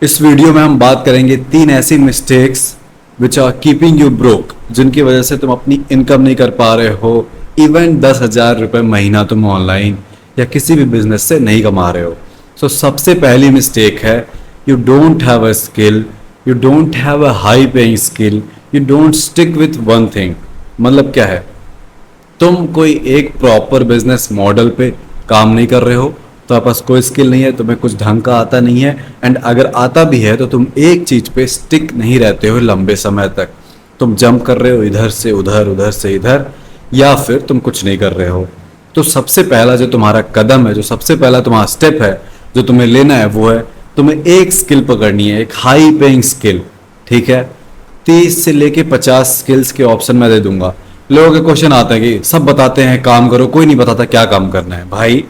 इस वीडियो में हम बात करेंगे 3 ऐसी mistakes which are keeping you broke, जिनकी वजह से तुम अपनी इनकम नहीं कर पा रहे हो। इवन 10,000 रुपये महीना तुम ऑनलाइन या किसी भी बिजनेस से नहीं कमा रहे हो। सबसे पहली मिस्टेक है, you don't have a skill, you don't have a high paying skill, you don't stick with one thing. मतलब क्या है, तुम कोई एक प्रॉपर बिजनेस मॉडल पे काम नहीं कर रहे हो, तो आपके पास कोई स्किल नहीं है, तुम्हें कुछ ढंग का आता नहीं है, एंड अगर आता भी है तो तुम एक चीज पे स्टिक नहीं रहते हो लंबे समय तक। तुम जंप कर रहे हो इधर से उधर, उधर से इधर, या फिर तुम कुछ नहीं कर रहे हो। तो सबसे पहला जो तुम्हारा कदम है, जो सबसे पहला तुम्हारा स्टेप है जो तुम्हें लेना है, वो है तुम्हें एक स्किल पकड़नी है, एक हाई पेइंग स्किल। ठीक है, 30 से लेके 50 स्किल्स के ऑप्शन मैं दे दूंगा। लोगों के क्वेश्चन आते हैं कि सब बताते हैं काम करो, कोई नहीं बताता क्या काम करना है। भाई,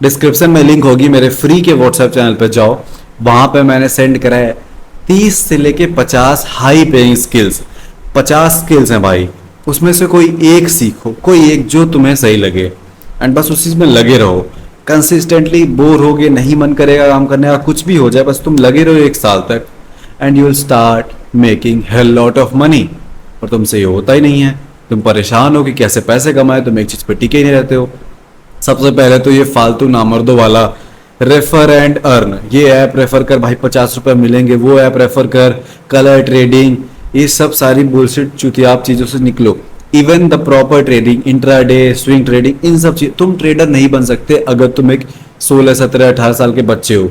डिस्क्रिप्शन में लिंक होगी, मेरे फ्री के व्हाट्सएप चैनल पे जाओ, वहां पे मैंने सेंड करा है 30 से लेके 50 हाई पेइंग स्किल्स। 50 स्किल्स हैं भाई, उसमें से कोई एक सीखो, कोई एक जो तुम्हें सही लगे, एंड बस उसी में लगे रहो कंसिस्टेंटली। बोर होगे, नहीं मन करेगा काम करने का, कुछ भी हो जाए, बस तुम लगे रहो 1 साल तक, and you will start making hell lot of money. और तुमसे ये होता ही नहीं है, तुम परेशान हो कि कैसे पैसे कमाए, तुम एक चीज पे टिके ही नहीं रहते हो। सबसे पहले तो ये फालतू नामर्दों वाला रेफर एंड अर्न, ये ऐप रेफर कर भाई 50 रुपए मिलेंगे, वो ऐप रेफर कर, कलर ट्रेडिंग, ये सब सारी बुलशिट चुतियाप चीजों से निकलो। Even the proper trading, intraday, swing trading, इन सब चीज, तुम ट्रेडर नहीं बन सकते अगर तुम एक 16, 17, 18 साल के बच्चे हो।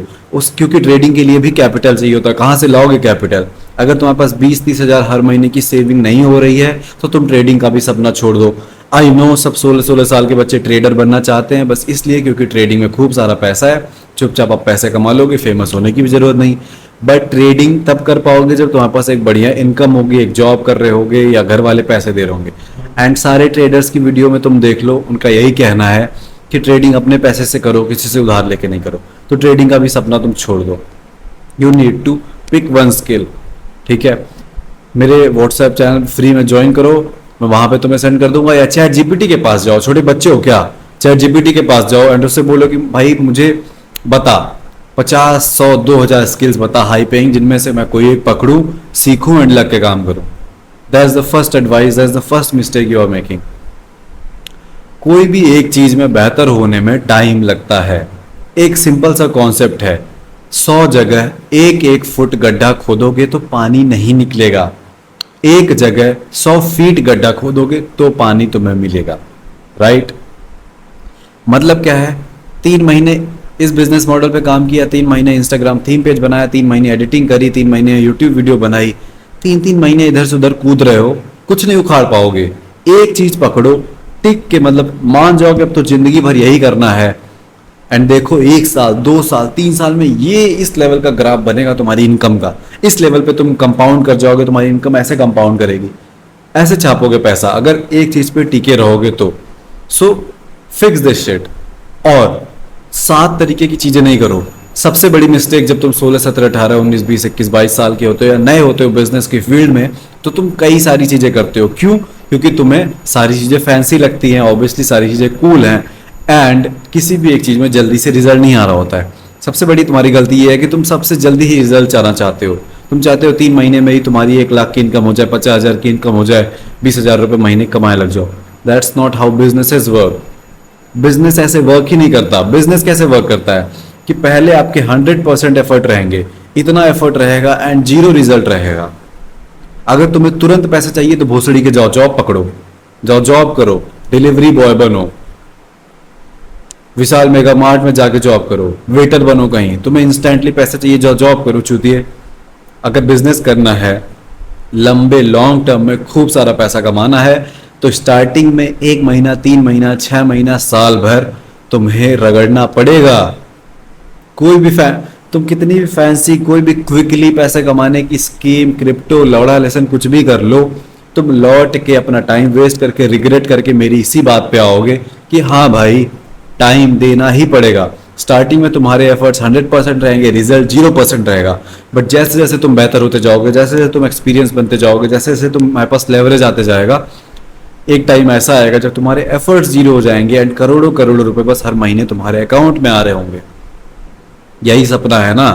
क्योंकि ट्रेडिंग के लिए भी कैपिटल चाहिए होता है। कहाँ से लाओगे कैपिटल? अगर तुम्हारे पास 20-30 हजार हर महीने की सेविंग नहीं हो रही है, तो तुम ट्रेडिंग का भी सपना छोड़ दो। आई नो सब 16-16 साल के बच्चे ट्रेडर बनना चाहते हैं, बस इसलिए क्योंकि ट्रेडिंग में खूब सारा पैसा है। चुपचाप आप पैसे कमा लोगे, फेमस होने की भी जरूरत नहीं। बट ट्रेडिंग तब कर पाओगे जब तुम्हारे पास एक बढ़िया इनकम होगी, एक जॉब कर रहे होगे या घर वाले पैसे दे रहे होंगे। एंड सारे ट्रेडर्स की वीडियो में तुम देख लो, उनका यही कहना है कि ट्रेडिंग अपने पैसे से करो, किसी से उधार लेके नहीं करो। तो ट्रेडिंग का भी सपना तुम छोड़ दो। You need to pick one skill. ठीक है, मेरे व्हाट्सएप चैनल फ्री में ज्वाइन करो, मैं वहां पे तुम्हें सेंड कर दूंगा, या चैट जीपीटी के पास जाओ। छोटे बच्चे हो क्या? चैट जीपीटी के पास जाओ एंड उससे बोलो कि भाई मुझे बता 50, 100, 2,000 स्किल्स बता हाई पेइंग, जिनमें से मैं कोई एक पकड़ूं, सीखूं एंड लग के काम करूं। That is the first advice, that is the first mistake you are making. कोई भी एक चीज में बेहतर होने में टाइम लगता है। एक सिंपल सा कॉन्सेप्ट है, 100 जगह एक एक फुट गड्ढा खोदोगे तो पानी नहीं निकलेगा, एक जगह 100 फीट गड्ढा खोदोगे तो पानी तुम्हें मिलेगा। राइट? मतलब क्या है, 3 महीने इस बिजनेस मॉडल पे काम किया, 3 महीने इंस्टाग्राम थीम पेज बनाया, 3 महीने एडिटिंग करी, 3 महीने यूट्यूब वीडियो बनाई, 3 महीने इधर से उधर कूद रहे हो, कुछ नहीं उखाड़ पाओगे। एक चीज पकड़ो, टिक के, मतलब मान जाओ कि अब तो जिंदगी भर यही करना है, एंड देखो 1 साल, 2 साल, 3 साल में ये इस लेवल का ग्राफ बनेगा तुम्हारी इनकम का। इस लेवल पे तुम कंपाउंड कर जाओगे, तुम्हारी इनकम ऐसे कंपाउंड करेगी, ऐसे छापोगे पैसा अगर एक चीज पे टिके रहोगे तो। So fix this shit. और 7 तरीके की चीजें नहीं करो। सबसे बड़ी मिस्टेक, जब तुम 16, 17, 18, 19, 20, 21, 22 साल के होते हो या नए होते हो बिजनेस की फील्ड में, तो तुम कई सारी चीजें करते हो। क्यों? क्योंकि तुम्हें सारी चीजें फैंसी लगती हैं, ऑब्वियसली सारी चीजें कूल हैं, एंड किसी भी एक चीज में जल्दी से रिजल्ट नहीं आ रहा होता है। सबसे बड़ी तुम्हारी गलती ये है कि तुम सबसे जल्दी ही रिजल्ट चाहना चाहते हो। तुम चाहते हो 3 महीने में ही तुम्हारी 1 लाख की इनकम हो जाए, 50,000 की इनकम हो जाए, 20,000 रुपये महीने कमाए लग जाओ। That's not how businesses work. Business ऐसे वर्क ही नहीं करता। बिजनेस कैसे वर्क करता है कि पहले आपके 100% एफर्ट रहेंगे, इतना एफर्ट रहेगा एंड 0 रिजल्ट रहेगा। अगर तुम्हें तुरंत पैसे चाहिए तो भोसड़ी के जाओ, जॉब पकड़ो, जाओ जॉब करो, डिलीवरी बॉय बनो, विशाल मेगा मार्ट में जाके जॉब करो, वेटर बनो कहीं। तुम्हें इंस्टेंटली पैसे चाहिए, जाओ जॉब करो चूतिए। अगर बिजनेस करना है, लंबे लॉन्ग टर्म में खूब सारा पैसा कमाना है, तो स्टार्टिंग में 1 महीना, 3 महीना, 6 महीना, साल भर तुम्हें रगड़ना पड़ेगा। कोई भी तुम कितनी भी फैंसी, कोई भी क्विकली पैसे कमाने की स्कीम, क्रिप्टो, लौड़ा लेसन कुछ भी कर लो, तुम लौट के अपना टाइम वेस्ट करके रिग्रेट करके मेरी इसी बात पे आओगे कि हाँ भाई टाइम देना ही पड़ेगा। स्टार्टिंग में तुम्हारे एफर्ट्स 100% रहेंगे, रिजल्ट 0% रहेगा। बट जैसे जैसे तुम बेहतर होते जाओगे, जैसे जैसे तुम एक्सपीरियंस बनते जाओगे, जैसे जैसे तुम्हारे पास लेवरेज आते जाएगा, एक टाइम ऐसा आएगा जब तुम्हारे एफर्ट्स 0 हो जाएंगे एंड करोड़ों करोड़ों रुपए बस हर महीने तुम्हारे अकाउंट में आ रहे होंगे। यही सपना है ना?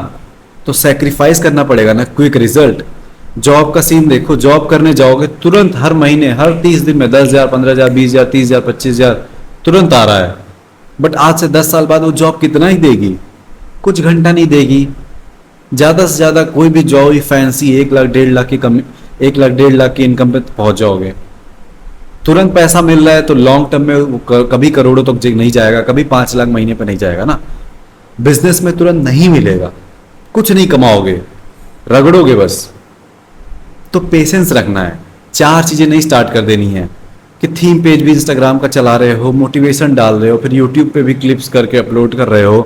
तो सेक्रीफाइस करना पड़ेगा ना क्विक रिजल्ट। जॉब का सीन देखो, जॉब करने जाओगे तुरंत हर महीने, हर 30 दिन में 10,000, 15,000, 20,000, 30,000, 25,000 तुरंत आ रहा है। बट आज से 10 साल बाद वो जॉब कितना ही देगी? कुछ घंटा नहीं देगी। ज्यादा से ज्यादा कोई भी जॉब ही फैंसी 1 लाख 1.5 लाख की कम, 1 लाख 1.5 लाख की इनकम पे पहुंच जाओगे। तुरंत पैसा मिल रहा है तो लॉन्ग टर्म में वो कभी करोड़ों तक नहीं जाएगा, कभी 5 लाख महीने पे नहीं जाएगा ना। बिजनेस में तुरंत नहीं मिलेगा, कुछ नहीं कमाओगे, रगड़ोगे बस। तो पेशेंस रखना है। 4 चीजें नहीं स्टार्ट कर देनी है कि थीम पेज भी इंस्टाग्राम का चला रहे हो, मोटिवेशन डाल रहे हो, फिर यूट्यूब पे भी क्लिप्स करके अपलोड कर रहे हो,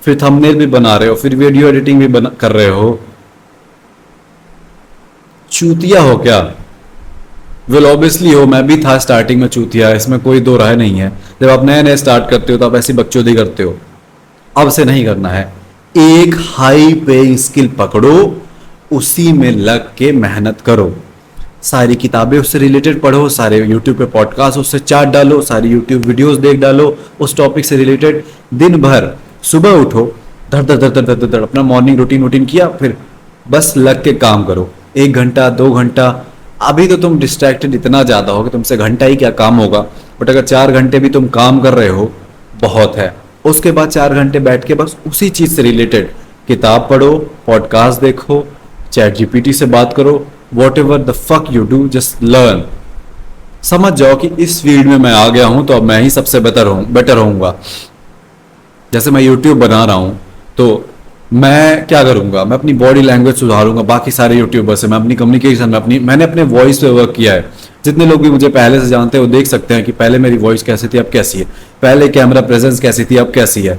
फिर थंबनेल भी बना रहे हो, फिर वीडियो एडिटिंग भी कर रहे हो। चूतिया हो क्या? वेल ऑब्वियसली हो, मैं भी था स्टार्टिंग में चूतिया, इसमें कोई दो राय नहीं है। जब आप नए नए स्टार्ट करते हो तो आप ऐसी बकचोदी करते हो। अब से नहीं करना है। एक हाई पेइंग स्किल पकड़ो, उसी में लग के मेहनत करो। सारी किताबें उससे रिलेटेड पढ़ो, सारे यूट्यूब पे पॉडकास्ट उससे चार्ट डालो, सारी यूट्यूब वीडियोस देख डालो उस टॉपिक से रिलेटेड। दिन भर सुबह उठो, धड़ धड़ धड़ धड़ धड़ धड़ अपना मॉर्निंग रूटीन किया, फिर बस लग के काम करो। 1 घंटा 2 घंटा। अभी तो तुम डिस्ट्रैक्टेड इतना ज्यादा हो कि तुमसे घंटा ही क्या काम होगा, बट अगर 4 घंटे भी तुम काम कर रहे हो बहुत है। उसके बाद 4 घंटे बैठ के बस उसी चीज से रिलेटेड किताब पढ़ो, पॉडकास्ट देखो, चैट जीपीटी से बात करो, what ever the fuck you do, just learn. समझ जाओ कि इस फील्ड में मैं आ गया हूं तो अब मैं ही सबसे बेटर होऊंगा। जैसे मैं यूट्यूब बना रहा हूं तो मैं क्या करूंगा, मैं अपनी बॉडी लैंग्वेज सुधारूंगा बाकी सारे यूट्यूबर से। मैं अपनी कम्युनिकेशन में मैंने अपने वॉइस पे वर्क किया है। जितने लोग भी मुझे पहले से जानते हैं वो देख सकते हैं कि पहले मेरी वॉइस कैसी थी अब कैसी है, पहले कैमरा प्रेजेंस कैसी थी अब कैसी है।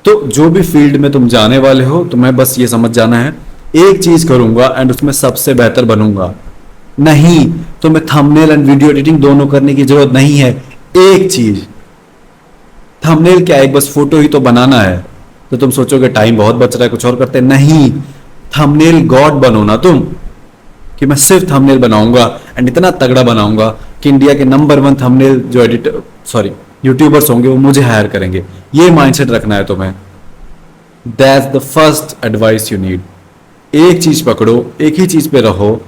तो जो भी फील्ड में तुम जाने वाले हो तुम्हें बस ये समझ जाना है, एक चीज करूंगा एंड उसमें सबसे बेहतर बनूंगा। नहीं तो मैं थंबनेल एंड वीडियो एडिटिंग दोनों करने की जरूरत नहीं है। एक चीज, थंबनेल क्या, एक बस फोटो ही तो बनाना है। तो तुम सोचोगे टाइम बहुत बच रहा है कुछ और करते हैं, नहीं। थंबनेल गॉड बनो ना तुम, कि मैं सिर्फ थंबनेल बनाऊंगा एंड इतना तगड़ा बनाऊंगा कि इंडिया के नंबर 1 थंबनेल जो एडिटर यूट्यूबर्स होंगे वो मुझे हायर करेंगे। ये माइंडसेट रखना है तुम्हें। That's the first advice you need. एक चीज पकड़ो, एक ही चीज पे रहो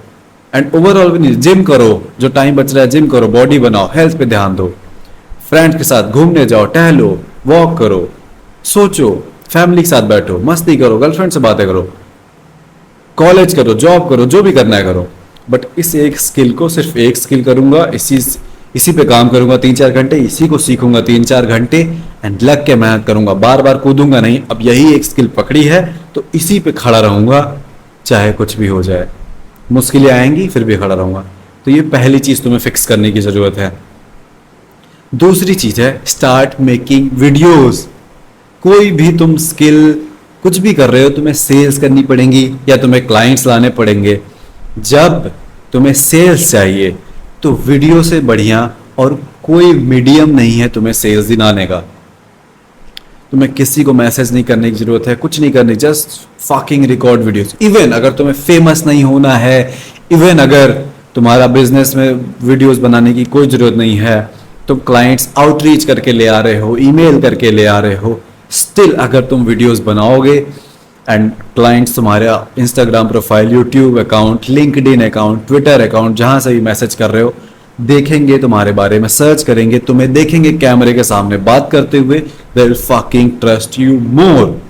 एंड ओवरऑल भी नहीं, जिम करो, जो टाइम बच रहा है जिम करो, बॉडी बनाओ, हेल्थ पे ध्यान दो, फ्रेंड्स के साथ घूमने जाओ, टहलो, वॉक करो, सोचो, फैमिली के साथ बैठो, मस्ती करो, गर्लफ्रेंड से बातें करो, कॉलेज करो, जॉब करो, जो भी करना है करो। बट इस एक स्किल को, सिर्फ एक स्किल करूंगा, इसी पे काम करूंगा 3-4 घंटे, इसी को सीखूंगा 3-4 घंटे एंड लग के मेहनत करूंगा, बार बार कूदूंगा नहीं। अब यही एक स्किल पकड़ी है तो इसी पे खड़ा रहूंगा, चाहे कुछ भी हो जाए। मुश्किलें आएंगी फिर भी खड़ा रहूंगा। तो ये पहली चीज तुम्हें फिक्स करने की जरूरत है। दूसरी चीज है स्टार्ट मेकिंग वीडियोस। कोई भी तुम स्किल कुछ भी कर रहे हो, तुम्हें सेल्स करनी पड़ेंगी या तुम्हें क्लाइंट्स लाने पड़ेंगे। जब तुम्हें सेल्स चाहिए तो वीडियो से बढ़िया और कोई मीडियम नहीं है तुम्हें सेल्स दिलाने का। तुम्हें किसी को मैसेज नहीं करने की जरूरत है, कुछ नहीं करनी, just fucking record videos. Even अगर तुम्हें फेमस नहीं होना है, इवन अगर तुम्हारा बिजनेस में वीडियोस बनाने की कोई जरूरत नहीं है, तुम क्लाइंट्स आउटरीच करके ले आ रहे हो, ईमेल करके ले आ रहे हो, स्टिल अगर तुम वीडियोस बनाओगे एंड क्लाइंट्स तुम्हारा Instagram profile, YouTube account, LinkedIn account, Twitter account, जहां से भी मैसेज कर रहे हो, देखेंगे तुम्हारे बारे में, सर्च करेंगे, तुम्हें देखेंगे कैमरे के सामने बात करते हुए, they will fucking trust you more.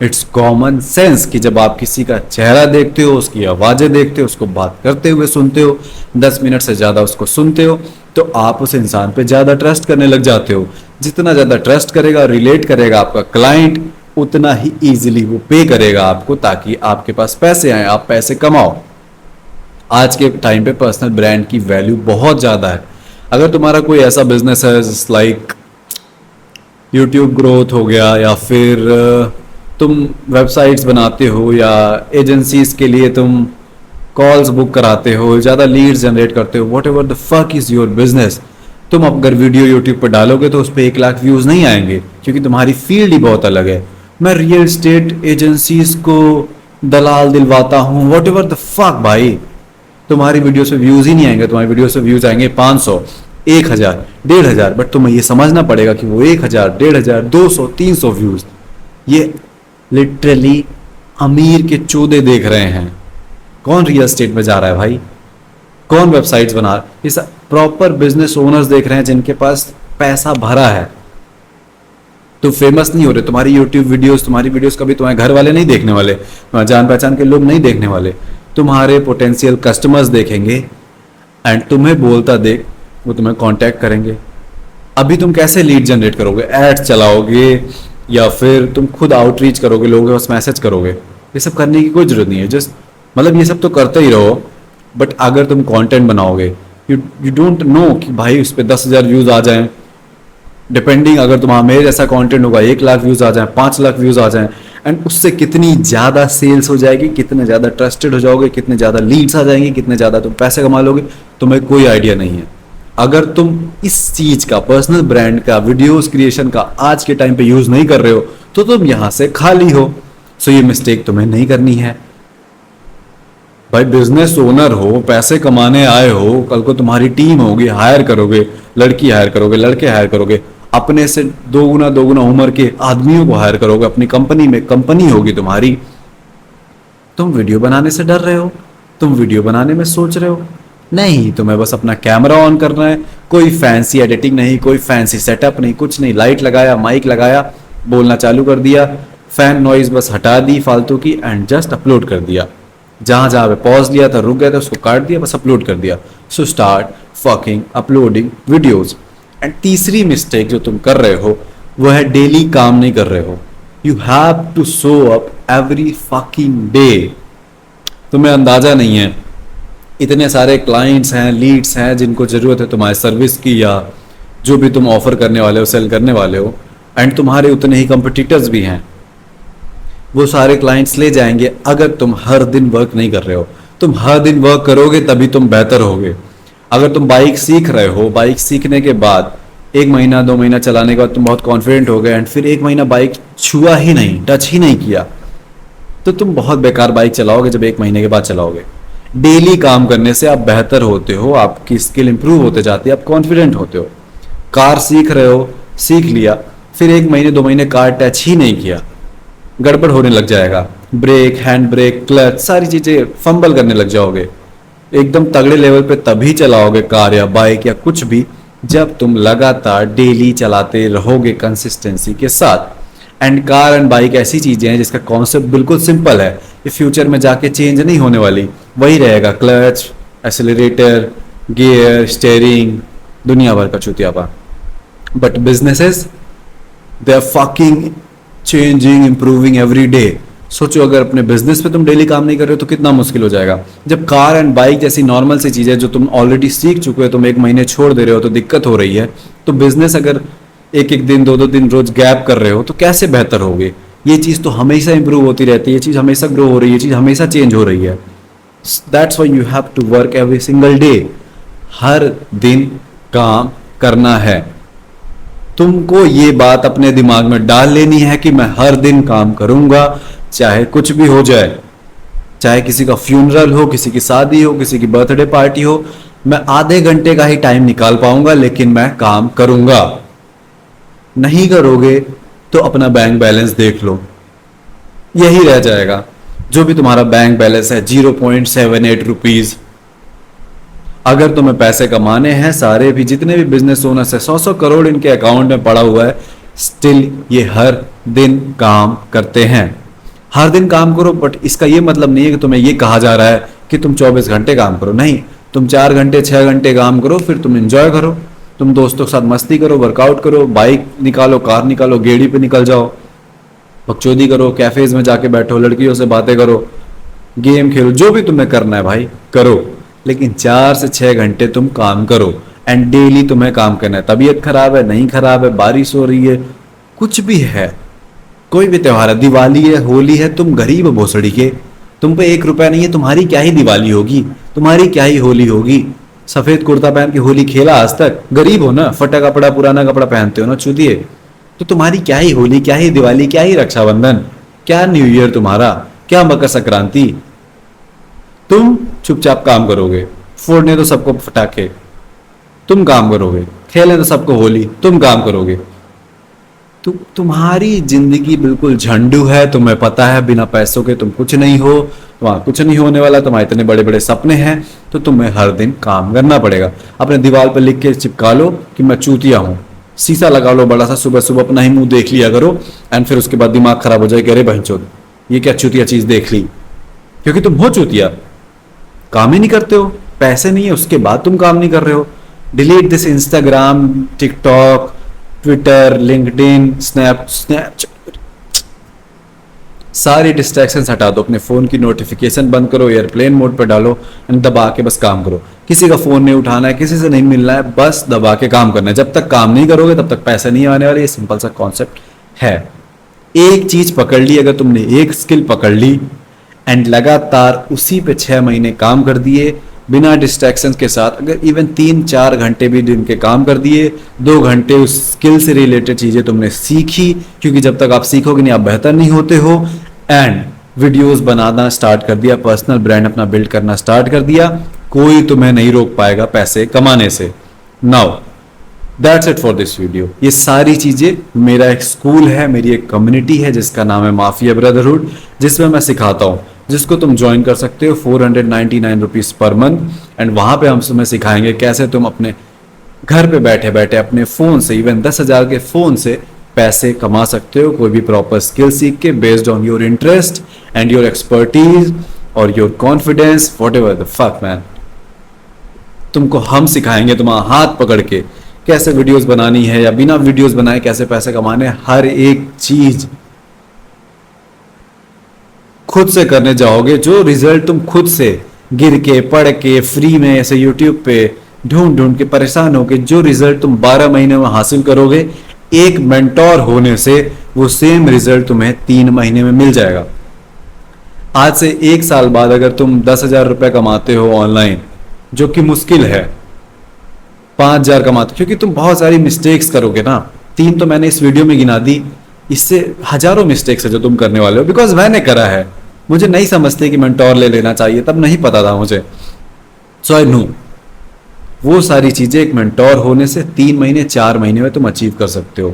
It's common sense कि जब आप किसी का चेहरा देखते हो, उसकी आवाजें देखते हो, उसको बात करते हुए सुनते हो, 10 मिनट से ज्यादा उसको सुनते हो, तो आप उस इंसान पे ज्यादा ट्रस्ट करने लग जाते हो। जितना ज्यादा ट्रस्ट करेगा, रिलेट करेगा आपका क्लाइंट, उतना ही इजीली वो पे करेगा आपको, ताकि आपके पास पैसे आए, आप पैसे कमाओ। आज के टाइम पे पर्सनल ब्रांड की वैल्यू बहुत ज्यादा है। अगर तुम्हारा कोई ऐसा बिजनेस है लाइक यूट्यूब ग्रोथ हो गया, या फिर तुम वेबसाइट्स बनाते हो, या एजेंसीज के लिए तुम कॉल्स बुक कराते हो, ज़्यादा लीड्स जनरेट करते हो, what ever the fuck is your business, तुम अगर वीडियो यूट्यूब पर डालोगे तो उस पर 1 लाख व्यूज़ नहीं आएंगे, क्योंकि तुम्हारी फील्ड ही बहुत अलग है। मैं रियल एस्टेट एजेंसीज को दलाल दिलवाता हूँ, वॉट एवर द फक भाई, तुम्हारी वीडियो से व्यूज़ ही नहीं आएंगे। तुम्हारी वीडियो से व्यूज़ आएंगे 500, 1000, 1500, बट तुम्हें ये समझना पड़ेगा कि वो 1000, 1500, 200, 300 व्यूज़, ये लिटरली अमीर के चौदे देख रहे हैं। कौन रियल एस्टेट में जा रहा है भाई? कौन वेबसाइट्स बना रहा है? ये सब प्रॉपर बिजनेस ओनर्स देख रहे हैं जिनके पास पैसा भरा है। तो फेमस नहीं हो रहे। तुम्हारी यूट्यूब वीडियोस, तुम्हारी वीडियोस कभी तुम्हारे घर वाले नहीं देखने वाले, तुम्हारे जान पहचान के लोग नहीं देखने वाले। तुम्हारे पोटेंशियल कस्टमर्स देखेंगे एंड तुम्हें बोलता देख वो तुम्हें कांटेक्ट करेंगे। अभी तुम कैसे लीड जनरेट करोगे? एड्स चलाओगे या फिर तुम खुद आउटरीच करोगे, लोगों के पास मैसेज करोगे? ये सब करने की कोई जरूरत नहीं है। जस्ट मतलब ये सब तो करते ही रहो, बट अगर तुम कंटेंट बनाओगे, यू डोंट नो कि भाई उस पर 10,000 व्यूज आ जाएं। डिपेंडिंग, अगर तुम्हारा मेरे जैसा कंटेंट होगा 1 लाख व्यूज आ जाएं, 5 लाख व्यूज आ जाएं, एंड उससे कितनी ज़्यादा सेल्स हो जाएगी, कितने ज़्यादा ट्रस्टेड हो जाओगे, कितने ज़्यादा लीड्स आ जाएंगी, कितने ज़्यादा तुम पैसे कमा लोगे, तुम्हें कोई आइडिया नहीं है। अगर तुम इस चीज़ का, पर्सनल ब्रांड का, वीडियोस क्रिएशन का आज के टाइम पे यूज़ नहीं कर रहे हो तो तुम यहाँ से खाली हो। सो ये मिस्टेक तुम्हें नहीं करनी है भाई। बिजनेस ओनर हो, पैसे कमाने आए हो, कल को तुम्हारी टीम होगी, हायर करोगे, लड़की हायर करोगे, लड़के हायर करोगे, अपने से दोगुना उम्र के आदमियों को हायर करोगे, अपनी कंपनी में कंपनी होगी तुम्हारी। तुम वीडियो बनाने से डर रहे हो? तुम वीडियो बनाने में सोच रहे हो? नहीं, तुम्हें बस अपना कैमरा ऑन करना है। कोई फैंसी एडिटिंग नहीं, कोई फैंसी सेटअप नहीं, कुछ नहीं। लाइट लगाया, माइक लगाया, बोलना चालू कर दिया, फैन नॉइज बस हटा दी फालतू की, एंड जस्ट अपलोड कर दिया। जहां जहां पे पॉज लिया था, रुक गया था, उसको काट दिया, बस अपलोड कर दिया। So start fucking uploading videos. And तीसरी मिस्टेक जो तुम कर रहे हो वो है डेली काम नहीं कर रहे हो। You have to show up every fucking day. तुम्हें अंदाजा नहीं है, इतने सारे क्लाइंट्स हैं, लीड्स हैं जिनको जरूरत है तुम्हारी सर्विस की, या जो भी तुम ऑफर करने वाले हो, सेल करने वाले हो, एंड तुम्हारे उतने ही कंपटीटर्स भी हैं। वो सारे क्लाइंट्स ले जाएंगे अगर तुम हर दिन वर्क नहीं कर रहे हो। तुम हर दिन वर्क करोगे तभी तुम बेहतर होगे। अगर तुम बाइक सीख रहे हो, बाइक सीखने के बाद 1 महीना 2 महीना चलाने के बाद तुम बहुत कॉन्फिडेंट हो गए, एंड फिर 1 महीना बाइक छुआ ही नहीं, टच ही नहीं किया, तो तुम बहुत बेकार बाइक चलाओगे जब 1 महीने के बाद चलाओगे। डेली काम करने से आप बेहतर होते हो, आपकी स्किल इंप्रूव होते जाती है, आप कॉन्फिडेंट होते हो। कार सीख रहे हो, सीख लिया, फिर 1 महीने 2 महीने कार टच ही नहीं किया, गड़बड़ होने लग जाएगा। ब्रेक, हैंड ब्रेक, क्लच, सारी चीजें फंबल करने लग जाओगे। एकदम तगड़े लेवल पे तभी चलाओगे कार या बाइक या कुछ भी जब तुम लगातार डेली चलाते रहोगे कंसिस्टेंसी के साथ। एंड कार एंड बाइक ऐसी चीजें हैं जिसका कॉन्सेप्ट बिल्कुल सिंपल है, ये फ्यूचर में जाके चेंज नहीं होने वाली, वही रहेगा। क्लच, एक्सेलरेटर, गियर, स्टीयरिंग, दुनिया भर का चुतियापा। But businesses, they are fucking changing, improving every day. सोचो अगर अपने बिजनेस पे तुम डेली काम नहीं कर रहे हो तो कितना मुश्किल हो जाएगा। जब कार एंड बाइक जैसी नॉर्मल सी चीजें जो तुम ऑलरेडी सीख चुके हो, तुम 1 महीने छोड़ दे रहे हो तो दिक्कत हो रही है, तो बिजनेस अगर 1-1 दिन 2-2 दिन रोज गैप कर रहे हो तो कैसे बेहतर होगे? ये चीज तो हमेशा इंप्रूव होती रहती है, ये चीज हमेशा ग्रो हो रही है, ये चीज हमेशा चेंज हो रही है। That's why you have to work every single day. हर दिन काम करना है। तुमको ये बात अपने दिमाग में डाल लेनी है कि मैं हर दिन काम करूंगा, चाहे कुछ भी हो जाए, चाहे किसी का फ्यूनरल हो, किसी की शादी हो, किसी की बर्थडे पार्टी हो, मैं आधे घंटे का ही टाइम निकाल पाऊंगा, लेकिन मैं काम करूंगा। नहीं करोगे तो अपना बैंक बैलेंस देख लो, यही रह जाएगा। जो भी तुम्हारा बैंक बैलेंस है 0.78 रुपीज। अगर तुम्हें पैसे कमाने हैं, सारे भी जितने भी बिजनेस ओनर्स है 100-100 करोड़ इनके अकाउंट में पड़ा हुआ है, स्टिल ये हर दिन काम करते हैं। हर दिन काम करो, बट इसका ये मतलब नहीं है कि तुम्हें ये कहा जा रहा है कि तुम 24 घंटे काम करो। नहीं, तुम 4 घंटे 6 घंटे काम करो, फिर तुम एंजॉय करो, तुम दोस्तों के साथ मस्ती करो, वर्कआउट करो, बाइक निकालो, कार निकालो, गेड़ी पे निकल जाओ, बकचोदी करो, कैफेज में जाके बैठो, लड़कियों से बातें करो, गेम खेलो, जो भी तुम्हें करना है भाई करो, लेकिन 4 से 6 घंटे तुम काम करो। एंड डेली तुम्हें काम करना है। तबीयत खराब है, नहीं खराब है, बारिश हो रही है, कुछ भी है, कोई भी त्योहार है, दिवाली है, होली है, तुम गरीब हो भोसड़ी के, तुम पे 1 रुपया नहीं है, तुम्हारी क्या ही दिवाली होगी, तुम्हारी क्या ही होली होगी। सफेद कुर्ता पहन के होली खेला आज तक? गरीब हो ना, फटा कपड़ा पुराना कपड़ा पहनते हो ना चूतिए, तो तुम्हारी क्या ही होली, क्या ही दिवाली, क्या ही रक्षाबंधन, क्या न्यू ईयर तुम्हारा, क्या मकर संक्रांति। तुम चुपचाप काम करोगे, फोड़ने तो सबको फटाके, तुम काम करोगे, खेले तो सबको होली, तुम काम करोगे। तुम्हारी जिंदगी बिल्कुल झंडू है, तुम्हें पता है बिना पैसों के तुम कुछ नहीं हो, तुम्हारा कुछ नहीं होने वाला, तुम्हारे इतने बड़े बड़े सपने हैं, तो तुम्हें हर दिन काम करना पड़ेगा। अपने दीवार पर लिख के चिपका लो कि मैं चूतिया हूँ, शीशा लगा लो बड़ा सा, सुबह सुबह अपना ही मुंह देख लिया करो, एंड फिर उसके बाद दिमाग खराब हो जाएगा, अरे बहनचोद ये क्या चूतिया चीज देख ली, क्योंकि तुम हो चूतिया, काम ही नहीं करते हो, पैसे नहीं है उसके बाद तुम काम नहीं कर रहे हो। Delete this Instagram, TikTok, Twitter, LinkedIn, Snapchat, सारी डिस्ट्रैक्शंस हटा दो, अपने फोन की नोटिफिकेशन बंद करो, एयरप्लेन मोड पर डालो एंड दबा के बस काम करो। किसी का फोन नहीं उठाना है, किसी से नहीं मिलना है, बस दबा के काम करना है। जब तक काम नहीं करोगे तब तक पैसे नहीं आने वाले। ये सिंपल सा कॉन्सेप्ट है। एक चीज पकड़ ली, अगर तुमने एक स्किल पकड़ ली एंड लगातार उसी पे 6 महीने काम कर दिए बिना डिस्ट्रैक्शन के साथ, अगर इवन 3-4 घंटे भी दिन के काम कर दिए, 2 घंटे उस स्किल से रिलेटेड चीजें तुमने सीखी, क्योंकि जब तक आप सीखोगे नहीं आप बेहतर नहीं होते हो, एंड वीडियोस बनाना स्टार्ट कर दिया, पर्सनल ब्रांड अपना बिल्ड करना स्टार्ट कर दिया, कोई तुम्हें नहीं रोक पाएगा पैसे कमाने से। Now that's it for this video. ये सारी चीजें मेरा एक स्कूल है, मेरी एक कम्युनिटी है जिसका नाम है माफिया ब्रदरहुड, जिसमें मैं सिखाता हूँ, जिसको तुम ज्वाइन कर सकते हो 499 रुपीज पर मंथ। एंड वहां पे हम तुम्हें सिखाएंगे कैसे तुम अपने घर पे बैठे बैठे अपने फोन से, इवन 10,000 के फोन से पैसे कमा सकते हो, कोई भी प्रॉपर स्किल सीख के, based on your interest and your expertise और your confidence, whatever the fuck man. तुमको हम सिखाएंगे तुम्हारा हाथ पकड़ के कैसे वीडियोस बनानी है या बिना वीडियोस बनाए कैसे पैसे कमाने, हर एक चीज खुद से करने जाओगे। जो रिजल्ट तुम खुद से गिर के, पढ़ के, फ्री में ऐसे यूट्यूब पे ढूंढ ढूंढ के परेशान होके जो रिजल्ट तुम 12 महीने में हासिल करोगे, एक मेंटोर होने से वो सेम रिजल्ट तुम्हें 3 महीने में मिल जाएगा। आज से 1 साल बाद अगर तुम 10,000 रुपए कमाते हो ऑनलाइन, जो कि मुश्किल है, 5,000 कमाते, क्योंकि तुम बहुत सारी मिस्टेक्स करोगे ना। 3 तो मैंने इस वीडियो में गिना दी, इससे हजारों मिस्टेक्स है जो तुम करने वाले हो, बिकॉज मैंने करा है। मुझे नहीं समझते कि मेंटोर ले लेना चाहिए, तब नहीं पता था मुझे, सो आई नो। वो सारी चीजें एक मेंटोर होने से 3 महीने 4 महीने में तुम अचीव कर सकते हो।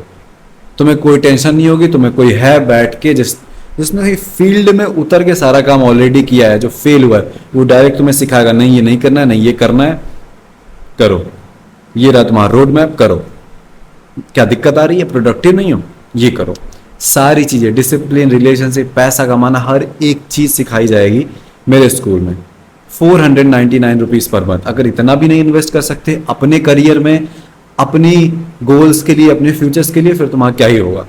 तुम्हें कोई टेंशन नहीं होगी, तुम्हें कोई है बैठ के जिसने फील्ड में उतर के सारा काम ऑलरेडी किया है, जो फेल हुआ है, वो डायरेक्ट तुम्हें सिखाएगा, नहीं ये नहीं करना है, नहीं ये करना है, करो, ये रहा तुम्हारा रोड मैप, करो। क्या दिक्कत आ रही है, प्रोडक्टिव नहीं हो, ये करो। सारी चीजें, डिसिप्लिन, रिलेशनशिप, पैसा कमाना, हर एक चीज सिखाई जाएगी मेरे स्कूल में। 499 रुपीज पर मंथ। अगर इतना भी नहीं इन्वेस्ट कर सकते अपने करियर में, अपनी गोल्स के लिए, अपने फ्यूचर्स के लिए, फिर तुम्हारा क्या ही होगा।